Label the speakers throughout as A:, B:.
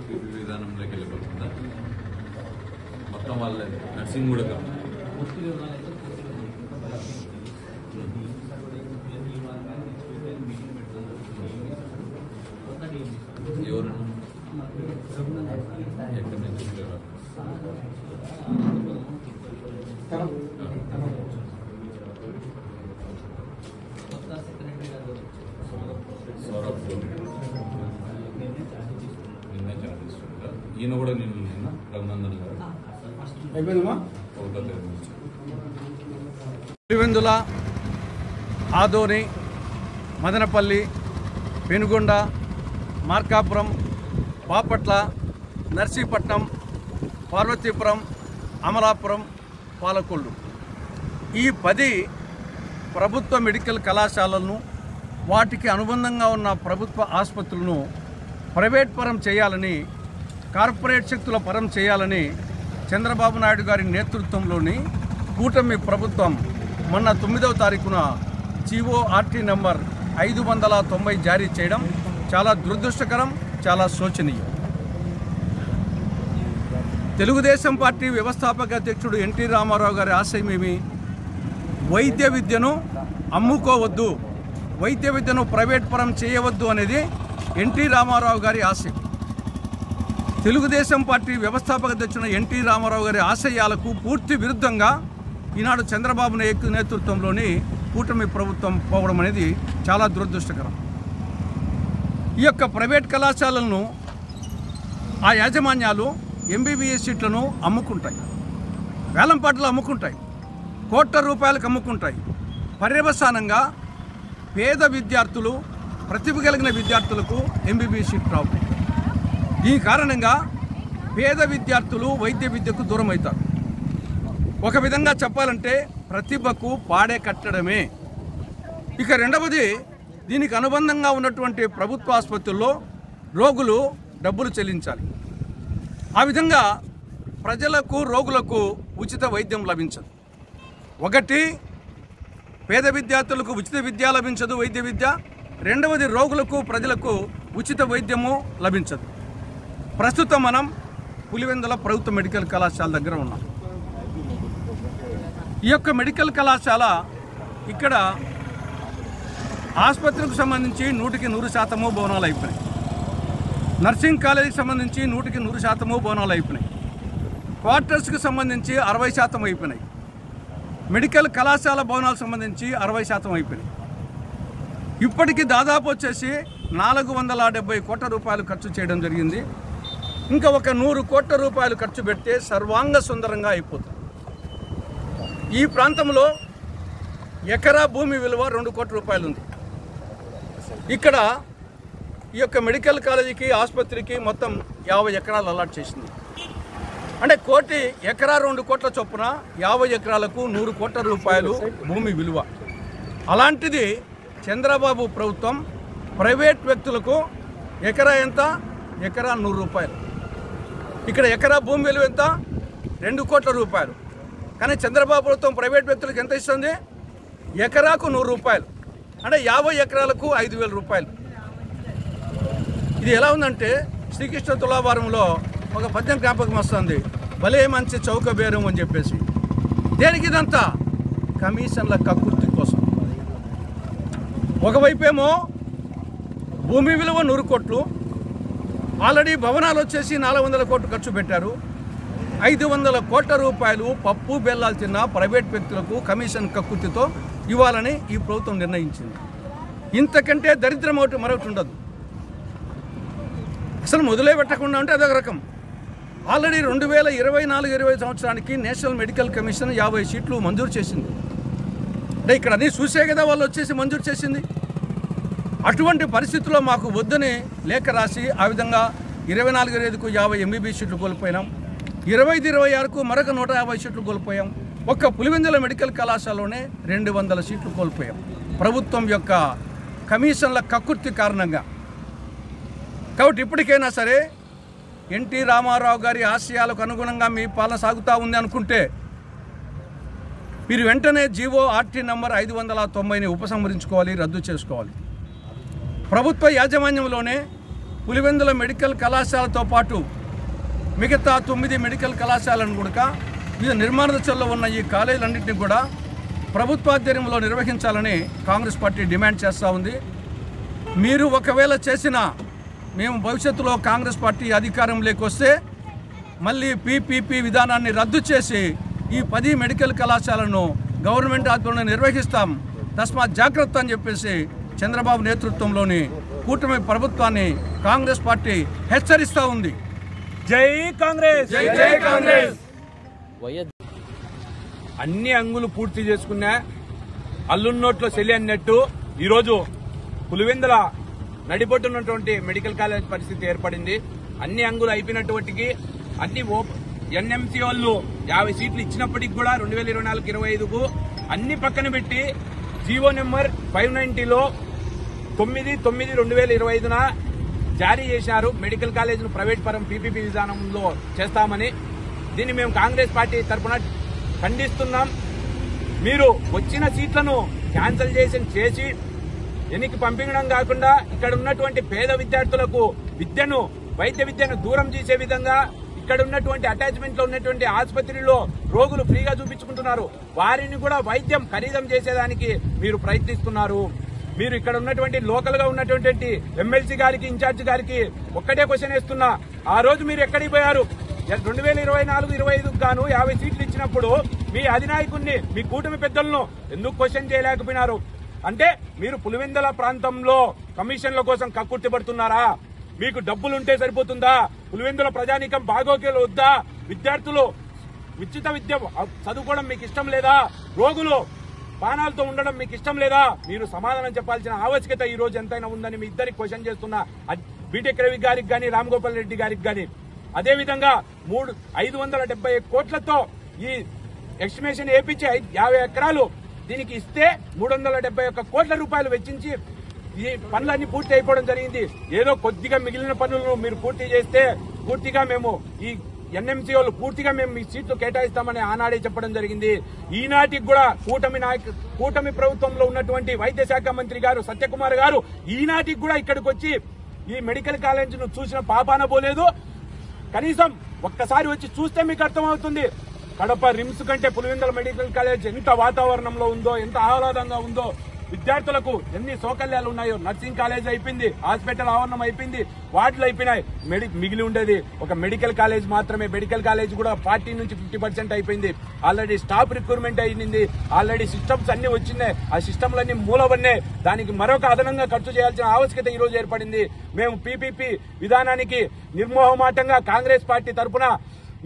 A: PP విధానంలోకి వెళ్ళిపోతుందా? మొత్తం వాళ్ళే nursing కూడా కాదు. ఎవరు ఎక్కడి నుంచి ఈయన కూడా నిన్న రఘునందన్ గారు
B: పులివెందుల, ఆదోని, మదనపల్లి, పెనుగొండ, మార్కాపురం, బాపట్ల, నర్సీపట్నం, పార్వతీపురం, అమలాపురం, పాలకొల్లు ఈ 10 ప్రభుత్వ మెడికల్ కళాశాలలను వాటికి అనుబంధంగా ఉన్న ప్రభుత్వ ఆసుపత్రులను ప్రైవేట్ పరం చేయాలని, కార్పొరేట్ శక్తుల పరం చేయాలని చంద్రబాబు నాయుడు గారి నేతృత్వంలోని కూటమి ప్రభుత్వం మొన్న 9వ తారీఖున జీఓఆర్టీ నంబర్ 590 జారీ చేయడం చాలా దురదృష్టకరం, చాలా శోచనీయం. తెలుగుదేశం పార్టీ వ్యవస్థాపక అధ్యక్షుడు ఎన్టీ రామారావు గారి ఆశయమేమి? వైద్య విద్యను అమ్ముకోవద్దు, వైద్య విద్యను ప్రైవేట్ పరం చేయవద్దు అనేది ఎన్టీ రామారావు గారి ఆశయం. తెలుగుదేశం పార్టీ వ్యవస్థాపక అధ్యక్షుడు ఎన్టీ రామారావు గారి ఆశయాలకు పూర్తి విరుద్ధంగా ఈనాడు చంద్రబాబు నేతృత్వంలోని కూటమి ప్రభుత్వం పోవడం అనేది చాలా దురదృష్టకరం. ఈ యొక్క ప్రైవేట్ కళాశాలలను ఆ యాజమాన్యాలు ఎంబీబీఎస్ సీట్లను అమ్ముకుంటాయి, వేలంపాటలు అమ్ముకుంటాయి, కోట్ల రూపాయలకు అమ్ముకుంటాయి. పర్యవసానంగా పేద విద్యార్థులు, ప్రతిభ కలిగిన విద్యార్థులకు ఎంబీబీఎస్ సీట్ రావు. ఈ కారణంగా పేద విద్యార్థులు వైద్య విద్యకు దూరం అవుతారు. ఒక విధంగా చెప్పాలంటే ప్రతిభకు పాడే కట్టడమే. ఇక రెండవది, దీనికి అనుబంధంగా ఉన్నటువంటి ప్రభుత్వ ఆసుపత్రుల్లో రోగులు డబ్బులు చెల్లించాలి. ఆ విధంగా ప్రజలకు, రోగులకు ఉచిత వైద్యం లభించదు. ఒకటి, పేద విద్యార్థులకు ఉచిత విద్య లభించదు, వైద్య విద్య. రెండవది, రోగులకు, ప్రజలకు ఉచిత వైద్యము లభించదు. ప్రస్తుతం మనం పులివెందుల ప్రభుత్వ మెడికల్ కళాశాల దగ్గర ఉన్నాం. ఈ యొక్క మెడికల్ కళాశాల ఇక్కడ ఆసుపత్రికి సంబంధించి 100% భవనాలు అయిపోయినాయి. నర్సింగ్ కాలేజీకి సంబంధించి 100% భవనాలు అయిపోయినాయి. క్వార్టర్స్కి సంబంధించి 60% అయిపోయినాయి. మెడికల్ కళాశాల భవనాలకు సంబంధించి 60% అయిపోయినాయి. ఇప్పటికీ దాదాపు వచ్చేసి 470 కోట్ల రూపాయలు ఖర్చు చేయడం జరిగింది. ఇంకా ఒక 100 కోట్ల రూపాయలు ఖర్చు పెడితే సర్వాంగ సుందరంగా అయిపోతుంది. ఈ ప్రాంతంలో ఎకరా భూమి విలువ 2 కోట్ల రూపాయలు ఉంది. ఇక్కడ ఈ యొక్క మెడికల్ కాలేజీకి, ఆసుపత్రికి మొత్తం 50 ఎకరాలు అలాట్ చేసింది. అంటే ఎకరా 2 కోట్ల చొప్పున 50 ఎకరాలకు 100 కోట్ల రూపాయలు భూమి విలువ. అలాంటిది చంద్రబాబు ప్రభుత్వం ప్రైవేట్ వ్యక్తులకు ఎకరా ఎంత? ఎకరా 100 రూపాయలు. ఇక్కడ ఎకరా భూమి విలువ ఎంత? 2 కోట్ల రూపాయలు. కానీ చంద్రబాబు ప్రభుత్వం ప్రైవేట్ వ్యక్తులకు ఎంత ఇస్తుంది? ఎకరాకు 100 రూపాయలు. అంటే 50 ఎకరాలకు 5,000 రూపాయలు. ఇది ఎలా ఉందంటే శ్రీకృష్ణ తులాభారంలో ఒక పద్యం జ్ఞాపకం వస్తుంది, భలే మంచి చౌక బేరం అని చెప్పేసి. దేనికి ఇదంతా? కమిషన్ల కక్కుర్తి కోసం. ఒకవైపేమో భూమి విలువ 100 కోట్లు, ఆల్రెడీ భవనాలు వచ్చేసి 400 కోట్లు ఖర్చు పెట్టారు. 500 కోట్ల రూపాయలు పప్పు బెల్లాలు తిన్న ప్రైవేట్ వ్యక్తులకు కమిషన్ కక్కుర్తితో ఇవ్వాలని ఈ ప్రభుత్వం నిర్ణయించింది. ఇంతకంటే దరిద్రం మరొకటి ఉండదు. అసలు మొదలే పెట్టకుండా ఉంటే అదొక రకం. ఆల్రెడీ 2024-25 సంవత్సరానికి నేషనల్ మెడికల్ కమిషన్ 50 సీట్లు మంజూరు చేసింది. అంటే ఇక్కడ అన్నీ చూసే కదా వాళ్ళు వచ్చేసి మంజూరు చేసింది. అటువంటి పరిస్థితుల్లో మాకు వద్దని లేఖ రాసి ఆ విధంగా 24-25కు 50 ఎంబీబీఎస్ సీట్లు కోల్పోయినాం. 25-26కు మరొక 150 సీట్లు కోల్పోయాం. ఒక్క పులివెందుల మెడికల్ కళాశాలలోనే 200 సీట్లు కోల్పోయాం ప్రభుత్వం యొక్క కమిషన్ల కక్కుర్తి కారణంగా. కాబట్టి ఇప్పటికైనా సరే ఎన్టీ రామారావు గారి ఆశయాలకు అనుగుణంగా మీ పాలన సాగుతూ ఉంది అనుకుంటే మీరు వెంటనే జీఓఆర్టీ నంబర్ 590ని ఉపసంహరించుకోవాలి, రద్దు చేసుకోవాలి. ప్రభుత్వ యాజమాన్యంలోనే పులివెందుల మెడికల్ కళాశాలతో పాటు మిగతా 9 మెడికల్ కళాశాలను కూడా వివిధ నిర్మాణ దశల్లో ఉన్న ఈ కాలేజీలన్నింటినీ కూడా ప్రభుత్వాధ్వర్యంలో నిర్వహించాలని కాంగ్రెస్ పార్టీ డిమాండ్ చేస్తూ ఉంది. మీరు ఒకవేళ చేసినా మేము భవిష్యత్తులో కాంగ్రెస్ పార్టీ అధికారంలోకి వస్తే మళ్ళీ పీపీపీ విధానాన్ని రద్దు చేసి ఈ 10 మెడికల్ కళాశాలను గవర్నమెంట్ ఆధ్వర్యంలో నిర్వహిస్తాం, తస్మాత్ జాగ్రత్త అని చెప్పేసి చంద్రబాబు నేతృత్వంలోని కూటమి ప్రభుత్వాన్ని కాంగ్రెస్ పార్టీ హెచ్చరిస్తూ ఉంది.
C: జై కాంగ్రెస్,
B: జై జై కాంగ్రెస్.
C: అన్ని అంగులు పూర్తి చేసుకున్నా అల్లున్నోట్లో చెల్లి అన్నట్టు ఈరోజు పులివెందుల నడిపొట్టున్నటువంటి మెడికల్ కాలేజ్ పరిస్థితి ఏర్పడింది. అన్ని అంగులు అయిపోయినటువంటికి అన్ని ఎన్ఎంసీ వాళ్ళు 50 సీట్లు ఇచ్చినప్పటికి కూడా 2024-25కు అన్ని పక్కన పెట్టి జీవో నెంబర్ 590లో 9/9/2025న జారీ చేశారు. మెడికల్ కాలేజీను ప్రైవేట్ పరం పీపీపీ విధానంలో చేస్తామని. దీన్ని మేము కాంగ్రెస్ పార్టీ తరఫున ఖండిస్తున్నాం. మీరు వచ్చిన సీట్లను క్యాన్సిల్ చేసి ఎన్నికి పంపించడం కాకుండా ఇక్కడ ఉన్నటువంటి పేద విద్యార్థులకు వైద్య విద్యను దూరం చేసే విధంగా ఇక్కడ ఉన్నటువంటి అటాచ్మెంట్ లో ఉన్నటువంటి ఆసుపత్రిలో రోగులు ఫ్రీగా చూపించుకుంటున్నారు. వారిని కూడా వైద్యం ఖరీదం చేసేదానికి మీరు ప్రయత్నిస్తున్నారు. మీరు ఇక్కడ ఉన్నటువంటి లోకల్ గా ఉన్నటువంటి ఎమ్మెల్సీ గారికి, ఇన్ఛార్జ్ గారికి ఒక్కటే క్వశ్చన్ వేస్తున్నా, ఆ రోజు మీరు ఎక్కడికి పోయారు? 2024-25కు గాను 50 సీట్లు ఇచ్చినప్పుడు మీ అధినాయకుడిని, మీ కూటమి పెద్దలను ఎందుకు క్వశ్చన్ చేయలేకపోయినారు? అంటే మీరు పులివెందుల ప్రాంతంలో కమిషన్ల కోసం కక్కుర్తిపడుతున్నారా? మీకు డబ్బులుంటే సరిపోతుందా? పులివెందుల ప్రజానీకం బాగోకేలు వద్దా? విద్యార్థులు ఉచిత విద్య చదువుకోవడం మీకు ఇష్టం లేదా? రోగులు ప్రాణాలతో ఉండడం మీకు ఇష్టం లేదా? మీరు సమాధానం చెప్పాల్సిన ఆవశ్యకత ఈ రోజు ఎంతైనా ఉందని మీ ఇద్దరికి క్వశ్చన్ చేస్తున్నా. బీటెక్ రవి గారికి గాని, రామ్ గోపాల్ రెడ్డి గారికి గాని. అదేవిధంగా 570 కోట్లతో ఈ ఎస్టిమేషన్ ఏపించి 50 ఎకరాలు దీనికి ఇస్తే 371 కోట్ల రూపాయలు వెచ్చించి ఈ పనులన్నీ పూర్తి అయిపోవడం జరిగింది. ఏదో కొద్దిగా మిగిలిన పనులను మీరు పూర్తి చేస్తే పూర్తిగా మేము ఈ ఎన్ఎంసీ వాళ్ళు పూర్తిగా మేము మీ సీట్లు కేటాయిస్తామని ఆనాడే చెప్పడం జరిగింది. ఈనాటికి కూడా కూటమి ప్రభుత్వంలో ఉన్నటువంటి వైద్య శాఖ మంత్రి గారు సత్యకుమార్ గారు ఈనాటికి కూడా ఇక్కడికి వచ్చి ఈ మెడికల్ కాలేజీను చూసిన పాపాన పోలేదు. కనీసం ఒక్కసారి వచ్చి చూస్తే మీకు అర్థమవుతుంది కడప రిమ్స్ కంటే పులివెందుల మెడికల్ కాలేజ్ ఎంత వాతావరణంలో ఉందో, ఎంత ఆహ్లాదంగా ఉందో, విద్యార్థులకు ఎన్ని సౌకర్యాలు ఉన్నాయో. నర్సింగ్ కాలేజ్ అయిపోయింది, హాస్పిటల్ ఆవరణం అయిపోయింది, వార్డులు అయిపోయినాయి. మిగిలి ఉండేది ఒక మెడికల్ కాలేజ్ మాత్రమే. మెడికల్ కాలేజ్ కూడా 40 నుంచి 50% అయిపోయింది. ఆల్రెడీ స్టాఫ్ రిక్రూట్మెంట్ అయింది, ఆల్రెడీ సిస్టమ్స్ అన్ని వచ్చినాయి. ఆ సిస్టమ్లన్నీ మూలవన్నాయి. దానికి మరొక అదనంగా ఖర్చు చేయాల్సిన ఆవశ్యకత ఈ రోజు ఏర్పడింది. మేము పీపీపీ విధానానికి నిర్మోహమాటంగా కాంగ్రెస్ పార్టీ తరఫున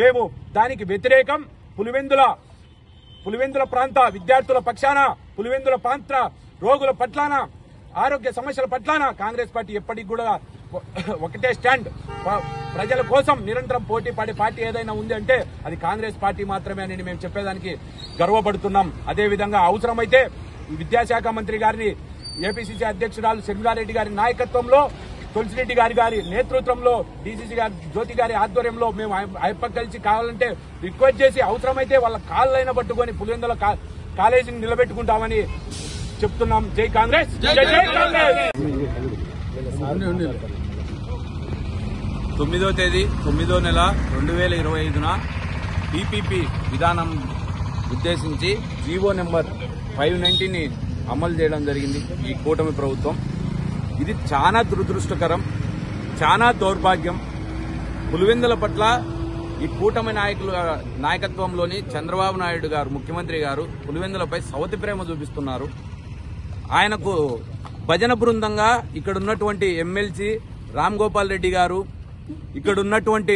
C: మేము దానికి వ్యతిరేకం. పులివెందుల ప్రాంత విద్యార్థుల పక్షాన, పులివెందుల ప్రాంత రోగుల పట్లాన, ఆరోగ్య సమస్యల పట్లాన కాంగ్రెస్ పార్టీ ఎప్పటికి కూడా ఒకటే స్టాండ్. ప్రజల కోసం నిరంతరం పోటీ పడే పార్టీ ఏదైనా ఉంది అంటే అది కాంగ్రెస్ పార్టీ మాత్రమే అని మేము చెప్పేదానికి గర్వపడుతున్నాం. అదేవిధంగా అవసరమైతే విద్యాశాఖ మంత్రి గారిని, ఏపీసీసీ అధ్యక్షురాలు శర్మిలారెడ్డి గారి నాయకత్వంలో, తులసిరెడ్డి గారి నేతృత్వంలో, డీసీసీ గారి జ్యోతి గారి ఆధ్వర్యంలో మేము ఆయప్ప కలిసి కావాలంటే రిక్వెస్ట్ చేసి అవసరమైతే వాళ్ళ కాళ్ళైనా పట్టుకొని పులివెందుల కాలేజీని నిలబెట్టుకుంటామని చెప్తున్నాం. జై కాంగ్రెస్, జై జై కాంగ్రెస్. 9వ తేదీ 9వ నెల 2025న పీపీపీ విధానం ఉద్దేశించి జీవో నెంబర్ 590ని అమలు చేయడం జరిగింది ఈ కూటమి ప్రభుత్వం. ఇది చాలా దురదృష్టకరం, చాలా దౌర్భాగ్యం. పులివెందుల పట్ల ఈ కూటమి నాయకత్వంలోని చంద్రబాబు నాయుడు గారు, ముఖ్యమంత్రి గారు పులివెందులపై సవతి ప్రేమ చూపిస్తున్నారు. ఆయనకు భజన బృందంగా ఇక్కడ ఉన్నటువంటి ఎమ్మెల్సీ రామ్ గోపాల్ రెడ్డి గారు, ఇక్కడ ఉన్నటువంటి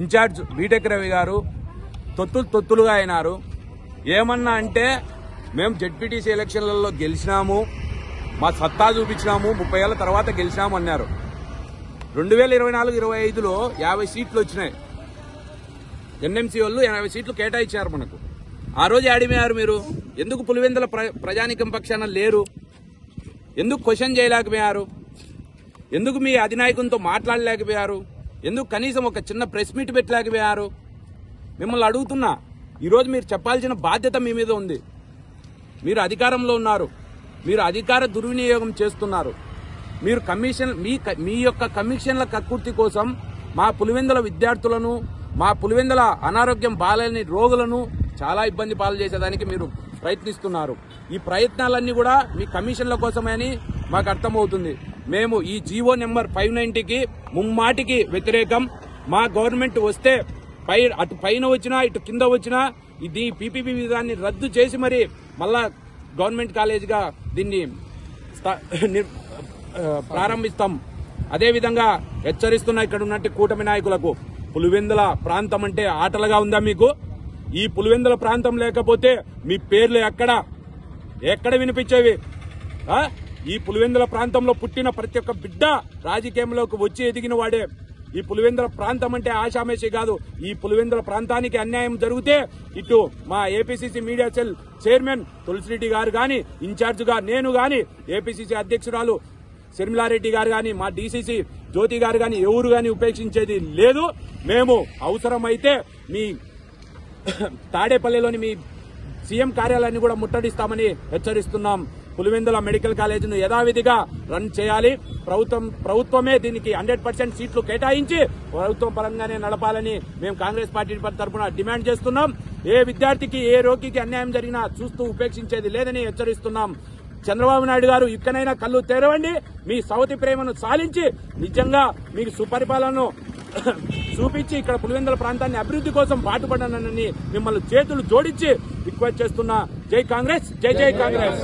C: ఇన్ఛార్జ్ బీటెక్ రవి గారు తొత్తులుగా అయినారు. ఏమన్నా అంటే మేము జెడ్పీటీసీ ఎలక్షన్లలో గెలిచినాము, మా సత్తా చూపించినాము, 30 ఏళ్ల తర్వాత గెలిచినాము అన్నారు. 2024-25లో 50 సీట్లు వచ్చినాయి. ఎన్ఎంసీ వాళ్ళు 80 సీట్లు కేటాయించారు మనకు. ఆ రోజు ఆడిపోయారు మీరు. ఎందుకు పులివెందుల ప్రజానికం పక్షాన లేరు? ఎందుకు క్వశ్చన్ చేయలేకపోయారు? ఎందుకు మీ అధినాయకునితో మాట్లాడలేకపోయారు? ఎందుకు కనీసం ఒక చిన్న ప్రెస్ మీట్ పెట్టలేకపోయారు? మిమ్మల్ని అడుగుతున్నా. ఈరోజు మీరు చెప్పాల్సిన బాధ్యత మీ మీద ఉంది. మీరు అధికారంలో ఉన్నారు, మీరు అధికార దుర్వినియోగం చేస్తున్నారు. మీరు మీ యొక్క కమిషన్ల కక్కుర్తి కోసం మా పులివెందుల విద్యార్థులను, మా పులివెందుల అనారోగ్యం బాలేని రోగులను చాలా ఇబ్బంది పాలు చేసేదానికి మీరు ప్రయత్నిస్తున్నారు. ఈ ప్రయత్నాలన్నీ కూడా మీ కమిషన్ల కోసమే అని మాకు అర్థమవుతుంది. మేము ఈ జీవో నెంబర్ 590కి ముమ్మాటికి వ్యతిరేకం. మా గవర్నమెంట్ వస్తే అటు పైన వచ్చినా ఇటు కింద వచ్చినా ఇది పీపీపీ విధానాన్ని రద్దు చేసి మరి మళ్ళా గవర్నమెంట్ కాలేజీగా దీన్ని ప్రారంభిస్తాం. అదేవిధంగా హెచ్చరిస్తున్న ఇక్కడ ఉన్నట్టు కూటమి నాయకులకు, పులివెందుల ప్రాంతం అంటే ఆటలుగా ఉందా మీకు? ఈ పులివెందుల ప్రాంతం లేకపోతే మీ పేర్లు ఎక్కడ వినిపించేవి? ఈ పులివెందుల ప్రాంతంలో పుట్టిన ప్రతి ఒక్క బిడ్డ రాజకీయంలోకి వచ్చి ఎదిగిన వాడే. ఈ పులివెందుల ప్రాంతం అంటే ఆషామేషి కాదు. ఈ పులివెందుల ప్రాంతానికి అన్యాయం జరిగితే ఇటు మా APCC media cell chairman Tulasireddy గారు గాని, ఇన్ఛార్జిగా నేను గాని, ఏపీసీసీ అధ్యక్షురాలు శర్మిలారెడ్డి గారు గాని, మా డీసీసీ జ్యోతి గారు గాని ఎవరు గాని ఉపేక్షించేది లేదు. మేము అవసరమైతే మీ తాడేపల్లిలోని మీ సీఎం కార్యాలయాన్ని కూడా ముట్టడిస్తామని హెచ్చరిస్తున్నాం. పులివెందుల మెడికల్ కాలేజీను యథావిధిగా రన్ చేయాలి. ప్రభుత్వమే దీనికి 100% సీట్లు కేటాయించి ప్రభుత్వం పరంగానే నడపాలని మేము కాంగ్రెస్ పార్టీ తరఫున డిమాండ్ చేస్తున్నాం. ఏ విద్యార్థికి, ఏ రోగికి అన్యాయం జరిగినా చూస్తూ ఉపేక్షించేది లేదని హెచ్చరిస్తున్నాం. చంద్రబాబు నాయుడు గారు ఇక్కడైనా కళ్ళు తెరవండి. మీ సవతి ప్రేమను సాలించి నిజంగా మీకు సుపరిపాలనను చూపించి ఇక్కడ పులివెందుల ప్రాంతాన్ని అభివృద్ధి కోసం పాటుపడనని మిమ్మల్ని చేతులు జోడించి రిక్వెస్ట్ చేస్తున్నా. జై కాంగ్రెస్, జై జై కాంగ్రెస్.